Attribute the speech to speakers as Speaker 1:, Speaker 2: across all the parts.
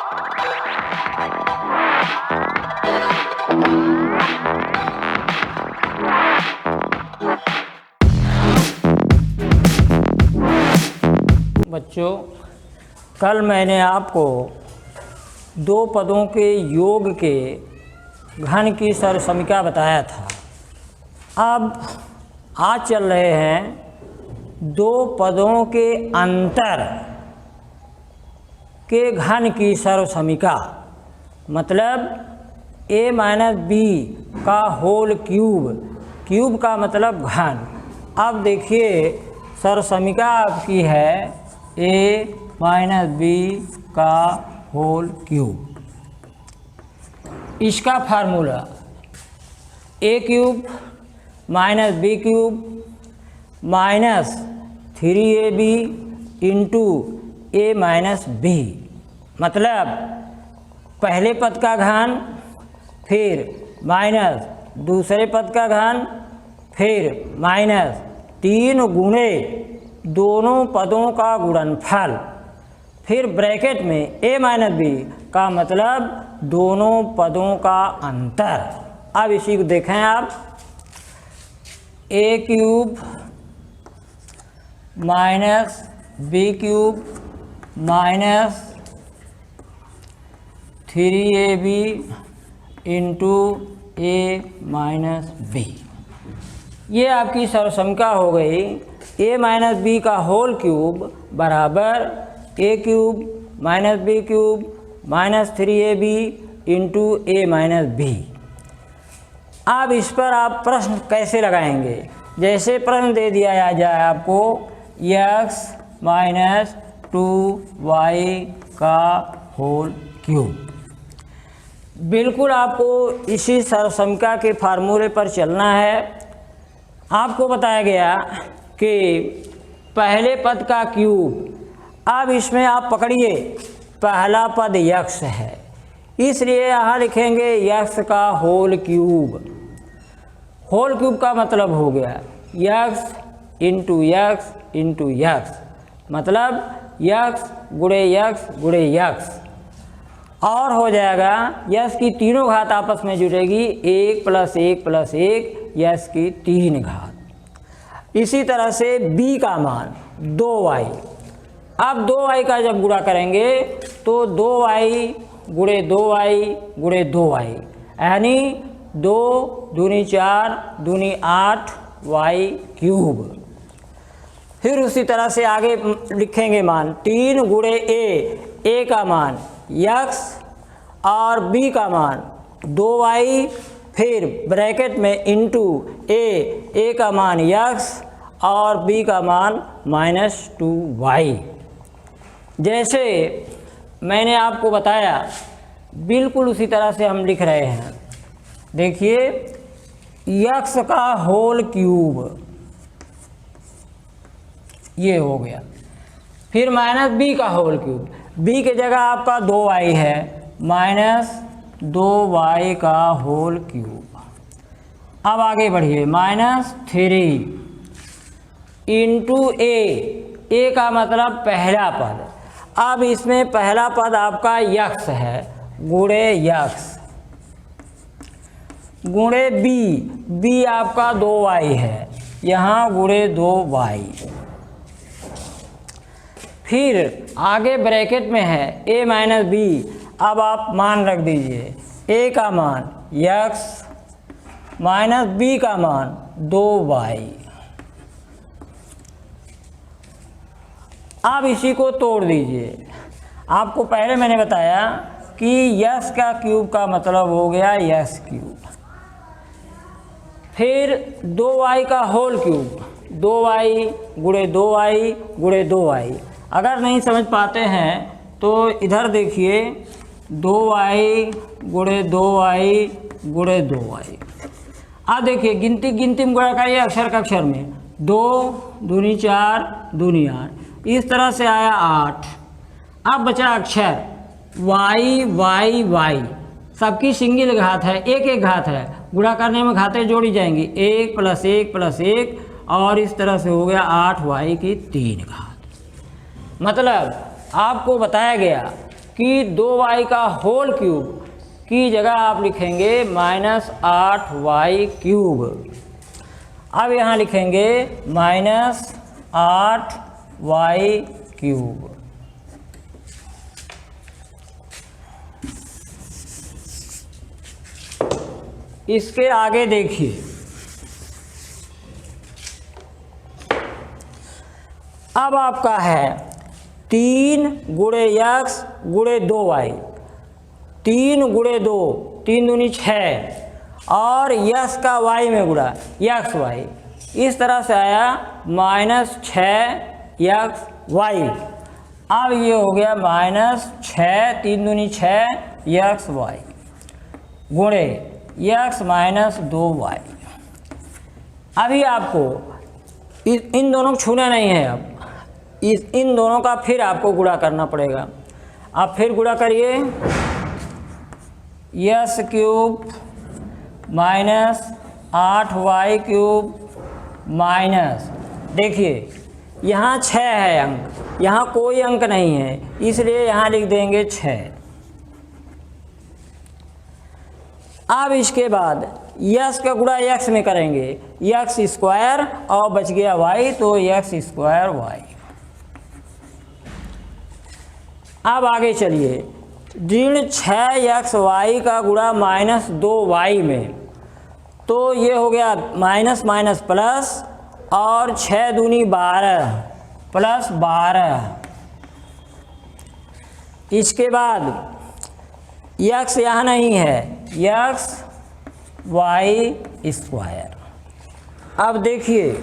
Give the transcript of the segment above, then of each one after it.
Speaker 1: बच्चों, कल मैंने आपको दो पदों के योग के घन की सरसमीका बताया था। अब आज चल रहे हैं दो पदों के अंतर के घन की सरसमीका, मतलब a माइनस बी का होल क्यूब, क्यूब का मतलब घन। अब देखिए सरसमीका आपकी है a माइनस बी का होल क्यूब। इसका formula a cube minus B cube minus 3ab into a minus B, मतलब पहले पद का घन फिर माइनस दूसरे पद का घन फिर माइनस 3 गुणे दोनों पदों का गुणनफल, फिर ब्रैकेट में a माइनस बी का मतलब दोनों पदों का अंतर। अब इसी को देखें आप, a cube minus B cube minus 3ab into a minus B, ये आपकी सरसमीका हो गई। a माइनस बी का होल क्यूब बराबर a cube minus B cube minus 3ab into a minus B. अब इस पर आप प्रश्न कैसे लगाएंगे? जैसे प्रश्न दे दिया जाए आपको x माइनस 2y का होल क्यूब, बिल्कुल आपको इसी सरसमीका के फार्मूले पर चलना है। आपको बताया गया कि पहले पद का क्यूब, अब इसमें आप पकड़िए पहला पद x है, इसलिए यहाँ लिखेंगे x का होल क्यूब। होल क्यूब का मतलब हो गया x into x into x, मतलब x गुणे x गुणे x, और हो जाएगा यस की तीनों घात आपस में जुड़ेगी 1 प्लस 1 प्लस 1 यस की 3 घात। इसी तरह से b का मान 2y, अब 2y का जब गुणा करेंगे तो 2y गुणे 2y गुणे 2y, यानी 2 दूनी 4 दूनी 8 y क्यूब। फिर उसी तरह से आगे लिखेंगे मान 3 गुणे a का मान x और b का मान 2y, फिर ब्रैकेट में इंटू a का मान x और b का मान माइनस 2y। जैसे मैंने आपको बताया बिल्कुल उसी तरह से हम लिख रहे हैं। देखिए x का होल क्यूब ये हो गया, फिर माइनस b का होल क्यूब, b के जगह आपका 2y है, माइनस 2y का होल क्यूब। अब आगे बढ़िए, माइनस 3 इंटू a का मतलब पहला पद। अब इसमें पहला पद आपका x है, गुणे x गुणे b आपका 2y है, यहाँ गुणे 2y। फिर आगे ब्रैकेट में है a माइनस बी, अब आप मान रख दीजिए, a का मान x माइनस b का मान 2y। अब इसी को तोड़ दीजिए। आपको पहले मैंने बताया कि x का क्यूब का मतलब हो गया x क्यूब, फिर 2y का होल क्यूब 2y गुणे 2y गुणे 2y। अगर नहीं समझ पाते हैं तो इधर देखिए 2y गुणे 2y गुणे 2y। अब देखिए गिनती में गुणा करिए अक्षर का अक्षर में, 2 दूनी 4 दूनी 8, इस तरह से आया 8। अब बचा अक्षर y, सबकी सिंगल घात है, एक घात है, गुणा करने में घातें जोड़ी जाएंगी, 1 प्लस 1 प्लस 1, और इस तरह से हो गया 8y की 3 घात। मतलब आपको बताया गया कि 2y का होल क्यूब की जगह आप लिखेंगे -8y क्यूब। अब यहाँ लिखेंगे -8y क्यूब। इसके आगे देखिए, अब आपका है 3 गुणे x गुणे 2y, 3 गुणे 2, 3 दूनी 6 और यस का y में गुणा यक्स वाई, इस तरह से आया -6xy। अब ये हो गया -6, 3 दूनी 6 यक्स वाई गुणे यक्स -2y। अभी आपको इन दोनों को छूना नहीं है, अब इन दोनों का फिर आपको गुणा करना पड़ेगा। आप फिर गुणा करिए, yes cube -8y cube minus, देखिए यहाँ 6 है अंक, यहाँ कोई अंक नहीं है, इसलिए यहाँ लिख देंगे 6। अब इसके बाद यस का गुणा यक्स में करेंगे, यक्स स्क्वायर और बच गया वाई, तो यक्स स्क्वायर वाई। अब आगे चलिए, ऋण 6xy का गुणा -2y में, तो ये हो गया माइनस माइनस प्लस और 6 दूनी 12 प्लस 12। इसके बाद यक्स यहाँ नहीं है, यक्स वाई स्क्वायर। अब देखिए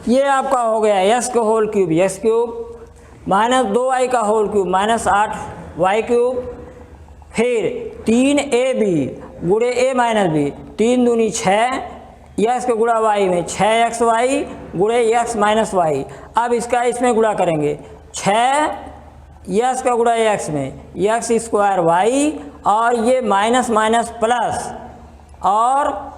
Speaker 1: ये आपका हो गया यस का whole cube yes cube, -2y का होल क्यूब -8y क्यूब, फिर 3ab गुणे a माइनस बी, 3 दूनी 6 यक्स का गुणा y में 6xy गुणे यक्स माइनस वाई। अब इसका इसमें गुणा करेंगे, 6 यक्स का गुणा यक्स में यक्स स्क्वायर वाई, और ये माइनस माइनस प्लस और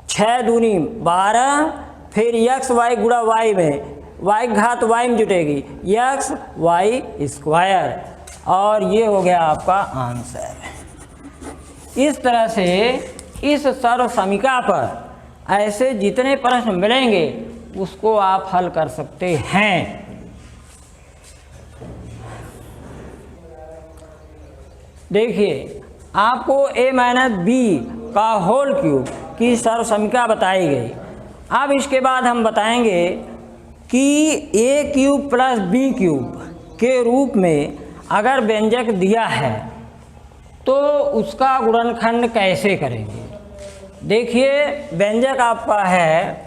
Speaker 1: 6 दूनी 12, फिर यक्स वाई गुणा वाई में, वाई घात वाई में जुटेगी यक्स वाई स्क्वायर, और ये हो गया आपका आंसर। इस तरह से इस सर्व समीकरण पर ऐसे जितने प्रश्न मिलेंगे उसको आप हल कर सकते हैं। देखिए आपको a माइनस बी का होल क्यूब की सर्व समीकरण बताई गई। अब इसके बाद हम बताएंगे कि a cube plus B cube के रूप में अगर व्यंजक दिया है तो उसका गुणनखंड कैसे करेंगे। देखिए व्यंजक आपका है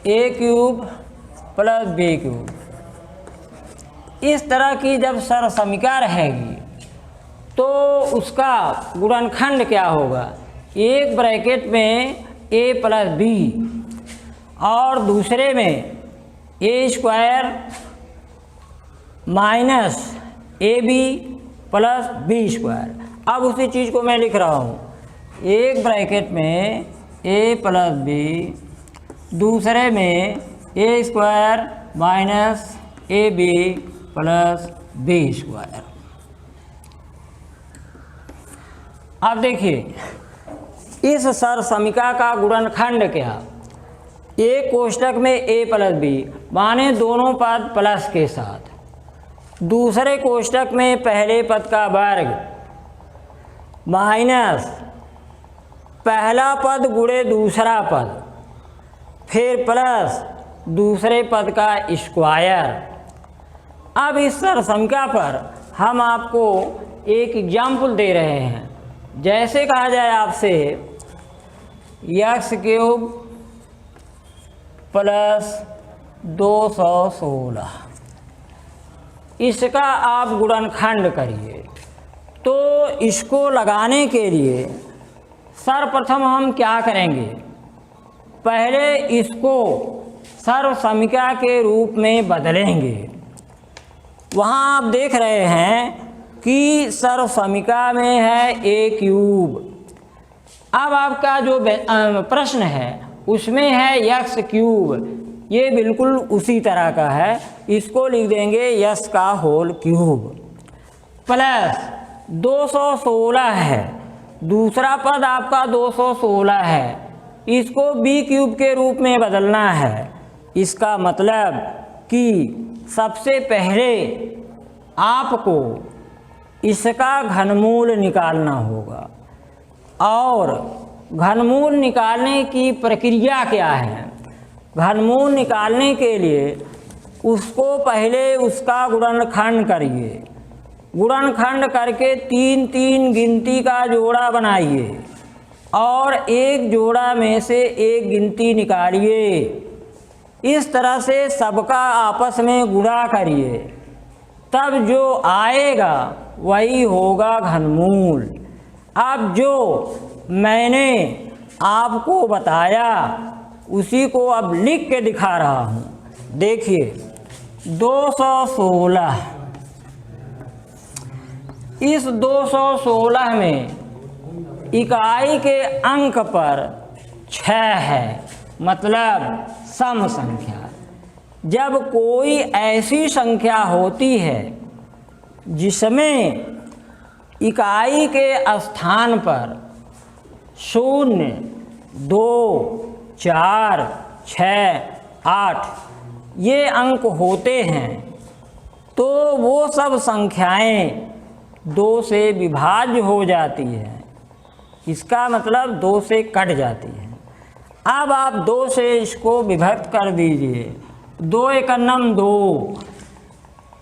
Speaker 1: a cube plus B cube. इस तरह की जब सर्व समीकरण रहेगी तो उसका गुणनखंड क्या होगा, एक ब्रैकेट में a प्लस बी और दूसरे में A square minus A B plus B square. अब उसी चीज़ को मैं लिख रहा हूँ, एक ब्रैकेट में a प्लस बी, दूसरे में A square minus A B plus B square. अब देखिए इस सर्व समीकरण का गुणनखंड क्या, एक कोष्टक में a प्लस बी माने दोनों पद प्लस के साथ, दूसरे कोष्टक में पहले पद का वर्ग माइनस पहला पद गुणे दूसरा पद, फिर प्लस दूसरे पद का स्क्वायर। अब इस सर्व समीकरण पर हम आपको एक एग्जाम्पल दे रहे हैं। जैसे कहा जाए आपसे यक्स क्यूब प्लस 216, इसका आप गुणनखंड करिए। तो इसको लगाने के लिए सर्वप्रथम हम क्या करेंगे, पहले इसको सर्व समीकरण के रूप में बदलेंगे। वहाँ आप देख रहे हैं कि सर्व समीकरण में है a क्यूब। अब आपका जो प्रश्न है उसमें है यक्स क्यूब, ये बिल्कुल उसी तरह का है, इसको लिख देंगे यस का होल क्यूब प्लस 216 है, दूसरा पद आपका 216 है, इसको बी क्यूब के रूप में बदलना है। इसका मतलब कि सबसे पहले आपको इसका घनमूल निकालना होगा, और घनमूल निकालने की प्रक्रिया क्या है? घनमूल निकालने के लिए उसको पहले उसका गुणनखंड करिए, गुणनखंड करके 3 3 गिनती का जोड़ा बनाइए और एक जोड़ा में से एक गिनती निकालिए। इस तरह से सबका आपस में गुणा करिए, तब जो आएगा वही होगा घनमूल। अब जो मैंने आपको बताया उसी को अब लिख के दिखा रहा हूँ। देखिए 216, इस 216 में इकाई के अंक पर 6 है, मतलब सम संख्या। जब कोई ऐसी संख्या होती है जिसमें इकाई के स्थान पर 0, 2, 4, 6, 8 ये अंक होते हैं, तो वो सब संख्याएं 2 से विभाज्य हो जाती है। इसका मतलब 2 से कट जाती है। अब आप 2 से इसको विभक्त कर दीजिए। 2 एकन्नम 2,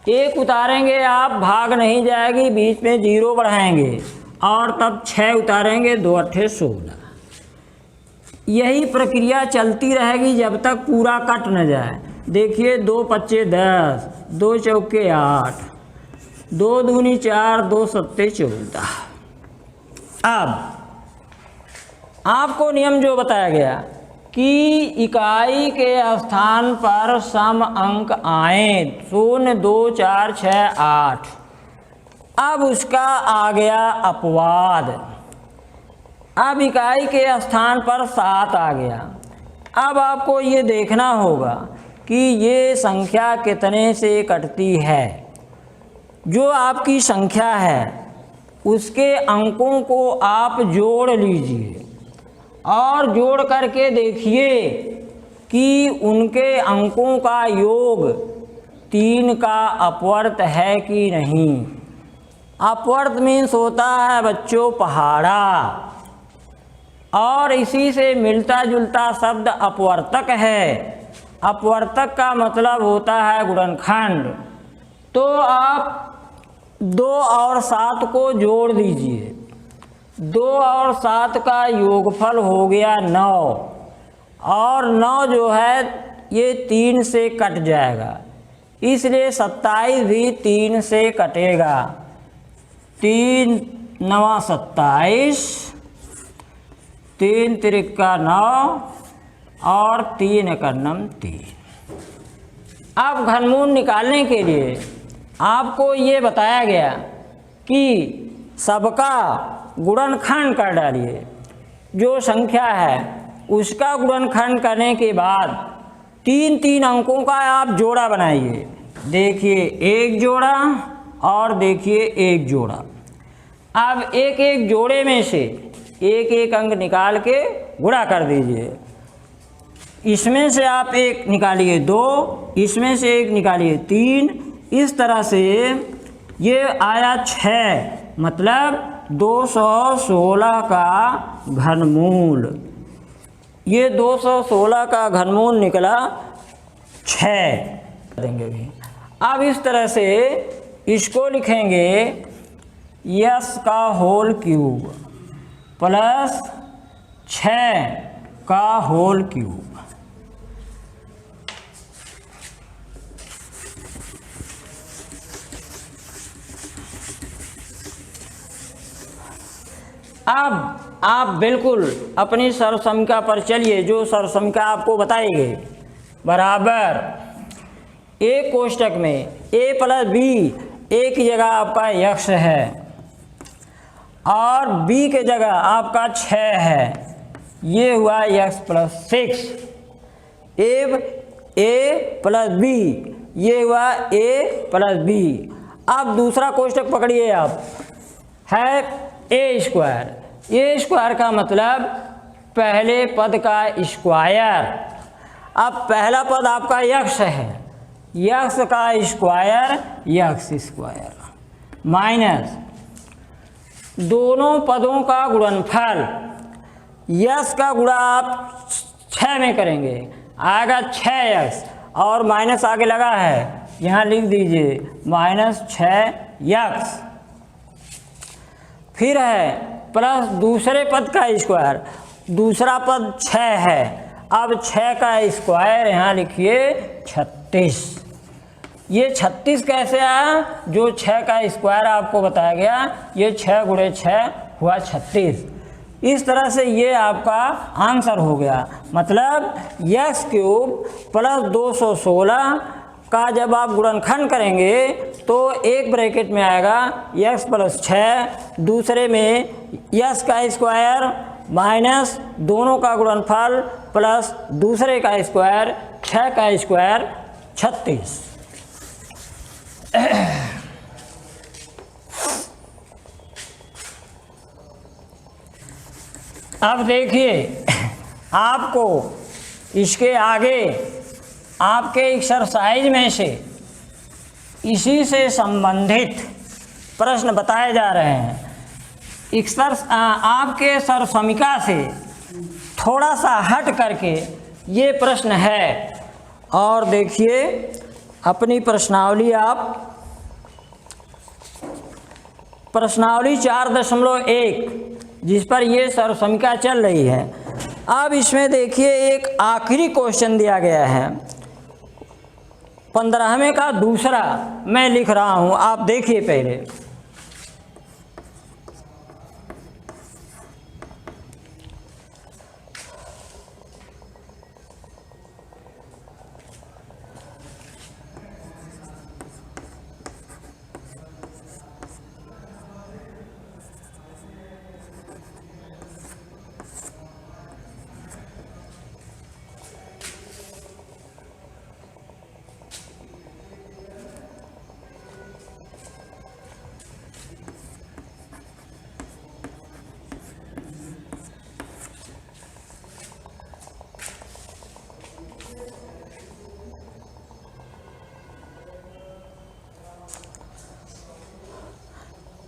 Speaker 1: 1 उतारेंगे आप, भाग नहीं जाएगी, बीच में 0 बढ़ाएंगे और तब 6 उतारेंगे, 2 अट्ठे 16। यही प्रक्रिया चलती रहेगी जब तक पूरा कट न जाए। देखिए 2 पच्चे 10, 2 चौके 8, 2 दूनी 4, 2 सत्ते 14। अब आपको नियम जो बताया गया कि इकाई के स्थान पर सम अंक आए 0, 2, 4, 6, 8। अब उसका आ गया अपवाद। अब इकाई के स्थान पर 7 आ गया। अब आपको ये देखना होगा कि ये संख्या कितने से कटती है। जो आपकी संख्या है उसके अंकों को आप जोड़ लीजिए और जोड़ करके देखिए कि उनके अंकों का योग 3 का अपवर्त है कि नहीं। अपवर्त मीन्स होता है बच्चों पहाड़ा, और इसी से मिलता जुलता शब्द अपवर्तक है। अपवर्तक का मतलब होता है गुणनखंड। तो आप 2 और 7 को जोड़ दीजिए। 2 और 7 का योगफल हो गया 9, और 9 जो है ये 3 से कट जाएगा, इसलिए 27 भी 3 से कटेगा। 3 9 27, 3 त्रिका 9 और 3 एकन्नम 3। अब घनमूल निकालने के लिए आपको ये बताया गया कि सबका गुणनखंड कर डालिए। जो संख्या है उसका गुणनखंड करने के बाद 3 3 अंकों का आप जोड़ा बनाइए। देखिए 1 जोड़ा और देखिए 1 जोड़ा। अब एक एक जोड़े में से एक एक अंक निकाल के गुणा कर दीजिए। इसमें से आप 1 निकालिए 2, इसमें से 1 निकालिए 3, इस तरह से ये आया 6, मतलब 216 का घनमूल। ये 216 का घनमूल निकला 6 देंगे भी। अब इस तरह से इसको लिखेंगे यस का होल क्यूब प्लस 6 का होल क्यूब। अब आप बिल्कुल अपनी सर्वसंख्या पर चलिए। जो सर्वसंख्या आपको बताई गई बराबर एक कोष्टक में a प्लस बी, a की जगह आपका x है और b के जगह आपका 6 है, ये हुआ x प्लस 6। अब ए प्लस बी, ये हुआ ए प्लस बी। अब दूसरा कोष्टक पकड़िए आप, है ए स्क्वायर। ए स्क्वायर का मतलब पहले पद का स्क्वायर। अब पहला पद आपका यक्स है, यक्स का स्क्वायर यक्स स्क्वायर माइनस दोनों पदों का गुणनफल। यक्स का गुणा आप 6 में करेंगे, आएगा 6x और माइनस आगे लगा है, यहाँ लिख दीजिए -6x। फिर है प्लस दूसरे पद का स्क्वायर, दूसरा पद 6 है, अब 6 का स्क्वायर यहाँ लिखिए 36। ये 36 कैसे आया? जो 6 का स्क्वायर आपको बताया गया, ये 6 गुणे 6 हुआ 36। इस तरह से ये आपका आंसर हो गया। मतलब x क्यूब प्लस 216 का जब आप गुणनखंड करेंगे तो एक ब्रैकेट में आएगा x प्लस 6, दूसरे में x का स्क्वायर माइनस दोनों का गुणनफल प्लस दूसरे का स्क्वायर 6 का स्क्वायर 36। अब देखिए आपको इसके आगे आपके एक्सरसाइज में से इसी से संबंधित प्रश्न बताए जा रहे हैं। आपके सरसमिका से थोड़ा सा हट करके ये प्रश्न है। और देखिए अपनी प्रश्नावली, आप प्रश्नावली 4.1 जिस पर ये सरसमिका चल रही है। अब इसमें देखिए एक आखिरी क्वेश्चन दिया गया है, 15वें का दूसरा मैं लिख रहा हूँ, आप देखिए पहले।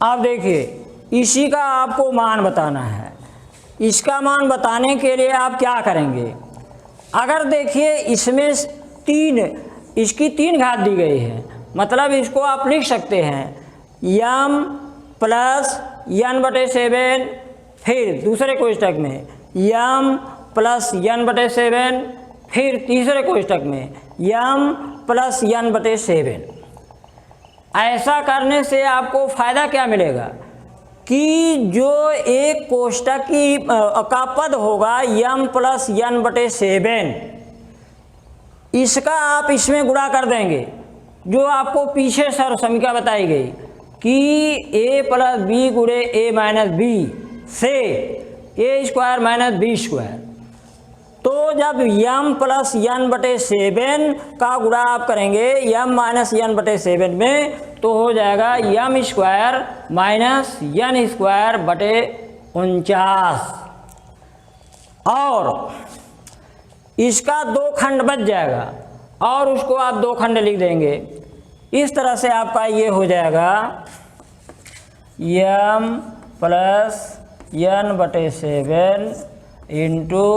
Speaker 1: आप देखिए इसी का आपको मान बताना है। इसका मान बताने के लिए आप क्या करेंगे? अगर देखिए इसमें इसकी 3 घात दी गई है, मतलब इसको आप लिख सकते हैं m प्लस n/7, फिर दूसरे कोष्टक में m प्लस n/7, फिर तीसरे कोष्टक में m प्लस n/7। ऐसा करने से आपको फ़ायदा क्या मिलेगा कि जो एक कोष्टक की का पद होगा m प्लस n/7, इसका आप इसमें गुणा कर देंगे। जो आपको पीछे सरसमिका बताई गई कि a प्लस बी गुणे a माइनस बी से a square minus B square. तो जब m प्लस n/7 का गुणा आप करेंगे m माइनस n/7 में, तो हो जाएगा m square minus n square बटे 49। और इसका 2 खंड बच जाएगा और उसको आप 2 खंड लिख देंगे। इस तरह से आपका ये हो जाएगा m plus n/7 into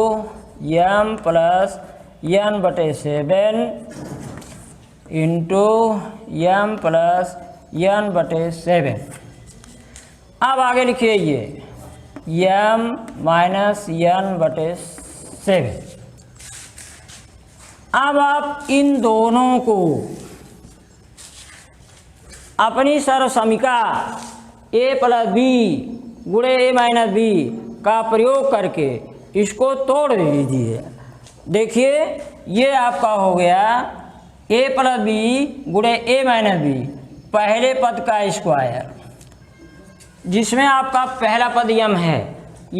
Speaker 1: m plus n/7 into m plus n/7। अब आगे लिखिए ये m माइनस n/7। अब आप इन दोनों को अपनी सरसमिका a प्लस बी गुणे a माइनस बी का प्रयोग करके इसको तोड़ दीजिए। देखिए ये आपका हो गया a प्लस बी गुणे a माइनस बी, पहले पद का स्क्वायर, जिसमें आपका पहला पद m है,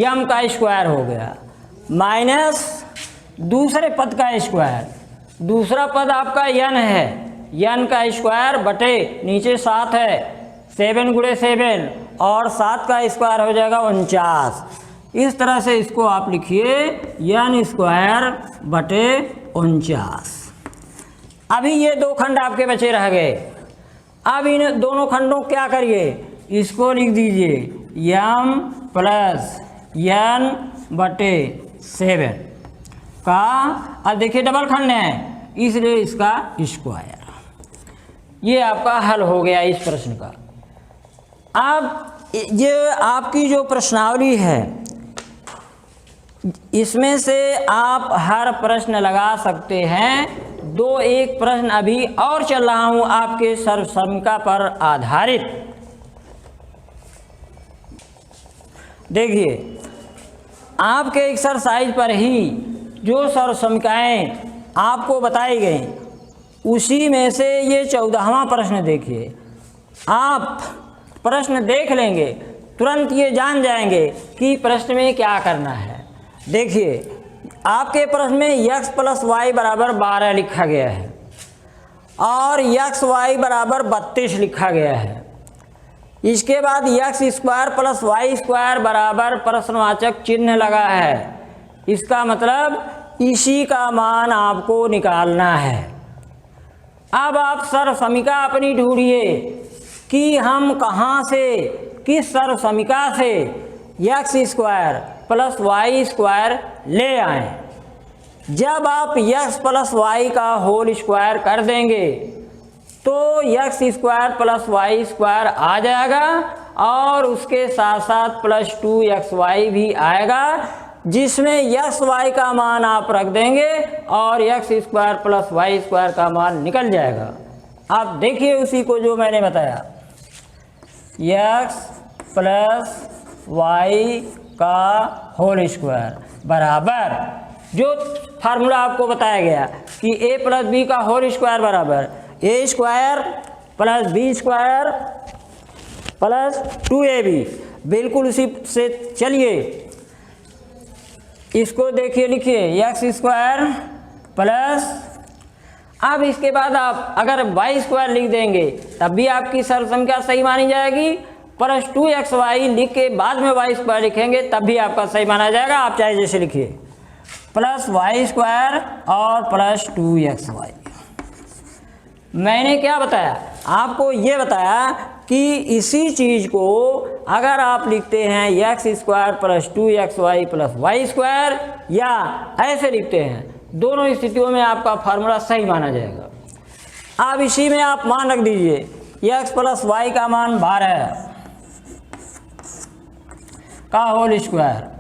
Speaker 1: m का स्क्वायर हो गया, माइनस दूसरे पद का स्क्वायर, दूसरा पद आपका n है, n का स्क्वायर बटे नीचे 7 है, 7 गुणे 7 और 7 का स्क्वायर हो जाएगा 49। इस तरह से इसको आप लिखिए n स्क्वायर बटे 49। अभी ये दो खंड आपके बचे रह गए। अब इन दोनों खंडों को क्या करिए, इसको लिख दीजिए m प्लस n बटे 7 का। अब देखिए डबल खंड है इसलिए इसका स्क्वायर। ये आपका हल हो गया इस प्रश्न का। अब ये आपकी जो प्रश्नावली है इसमें से आप हर प्रश्न लगा सकते हैं। एक प्रश्न अभी और चल रहा हूं आपके सर्वसमिका पर आधारित। देखिए आपके एक्सरसाइज पर ही जो सर्वसमिकाएं आपको बताई गई उसी में से ये 14वां प्रश्न देखिए। आप प्रश्न देख लेंगे तुरंत ये जान जाएंगे कि प्रश्न में क्या करना है। देखिए आपके प्रश्न में x प्लस वाई बराबर 12 लिखा गया है और एक्स वाई बराबर 32 लिखा गया है। इसके बाद X square plus Y square बराबर प्रश्नवाचक चिन्ह लगा है। इसका मतलब इसी का मान आपको निकालना है। अब आप सर्वसमिका अपनी ढूंढिए कि हम कहाँ से किस सर्वसमिका से X square plus Y square ले आए। जब आप एक्स प्लस वाई का होल स्क्वायर कर देंगे तो X square plus Y square आ जाएगा और उसके साथ साथ प्लस 2xy भी आएगा, जिसमें एक्स वाई का मान आप रख देंगे और x square plus Y square का मान निकल जाएगा। आप देखिए उसी को जो मैंने बताया, एक्स प्लस वाई का होल स्क्वायर बराबर जो फार्मूला आपको बताया गया कि a प्लस बी का होल स्क्वायर बराबर A square plus B square plus 2ab। बिल्कुल उसी से चलिए इसको देखिए, लिखिए एक्स स्क्वायर प्लस, अब इसके बाद आप अगर वाई स्क्वायर लिख देंगे तब भी आपकी सर्वसंख्या सही मानी जाएगी। प्लस 2xy लिख के बाद में वाई स्क्वायर लिखेंगे तब भी आपका सही माना जाएगा। आप चाहे जैसे लिखिए प्लस वाई स्क्वायर और प्लस 2xy। मैंने क्या बताया आपको, ये बताया कि इसी चीज़ को अगर आप लिखते हैं x square plus 2xy plus Y square या ऐसे लिखते हैं, दोनों स्थितियों में आपका फार्मूला सही माना जाएगा। अब इसी में आप मान रख दीजिए एक्स प्लस वाई का मान 12 का होल स्क्वायर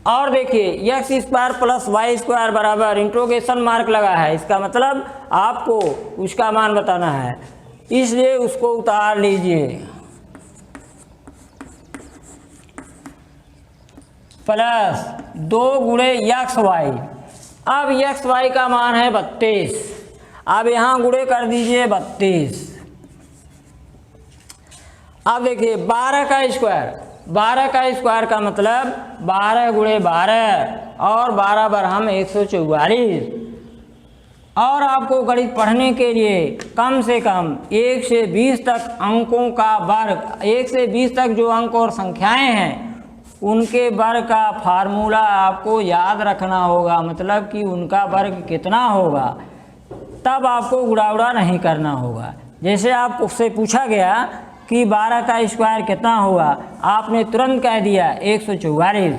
Speaker 1: और देखिए x square plus Y square बराबर इंट्रोगेशन मार्क लगा है। इसका मतलब आपको उसका मान बताना है, इसलिए उसको उतार लीजिए। प्लस 2 गुणे एक्स वाई। अब एक्स वाई का मान है 32। अब यहाँ गुणे कर दीजिए 32। अब देखिए 12 का स्क्वायर, 12 का स्क्वायर का मतलब 12 गुणे 12 और 12 बरहम 144। और आपको गणित पढ़ने के लिए कम से कम 1 से 20 तक अंकों का वर्ग, 1 से 20 तक जो अंक और संख्याएं हैं उनके वर्ग का फार्मूला आपको याद रखना होगा, मतलब कि उनका वर्ग कितना होगा। तब आपको गुणा नहीं करना होगा। जैसे आपसे पूछा गया कि 12 का स्क्वायर कितना होगा, आपने तुरंत कह दिया 144,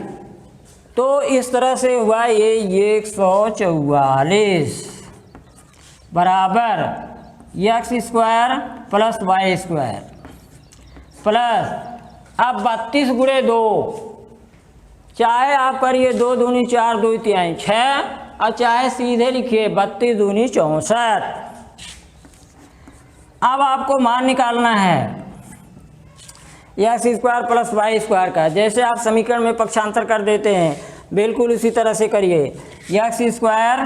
Speaker 1: तो इस तरह से हुआ ये 144 बराबर x square plus Y square plus, अब 32 गुणे 2, चाहे आप करिए 2 दूनी 4 2 तिहाई 6 और चाहे सीधे लिखिए 32 दूनी 64। अब आपको मान निकालना है x square plus Y square का। जैसे आप समीकरण में पक्षांतर कर देते हैं बिल्कुल उसी तरह से करिए। X square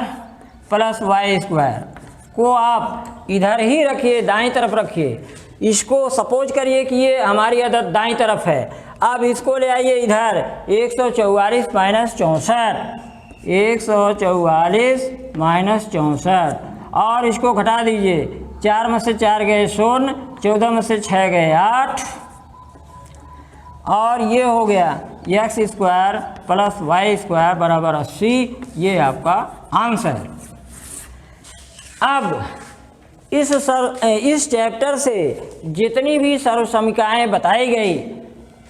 Speaker 1: plus Y square को आप इधर ही रखिए, दाईं तरफ रखिए। इसको सपोज करिए कि ये हमारी अदद दाईं तरफ है। अब इसको ले आइए इधर 144 माइनस 64 144 माइनस 64 और इसको घटा दीजिए, 4 में से 4 गए 0, 14 में से 6 गए 8 और ये हो गया x square plus Y square बराबर 80। ये आपका आंसर है। अब इस चैप्टर से जितनी भी सर्वसमीकाएँ बताई गई,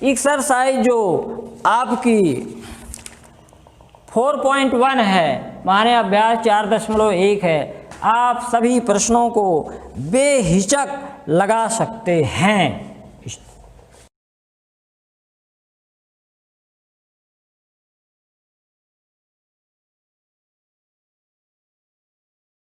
Speaker 1: एक्सरसाइज जो आपकी 4.1 है, माने अभ्यास 4.1 है, आप सभी प्रश्नों को बेहिचक लगा सकते हैं।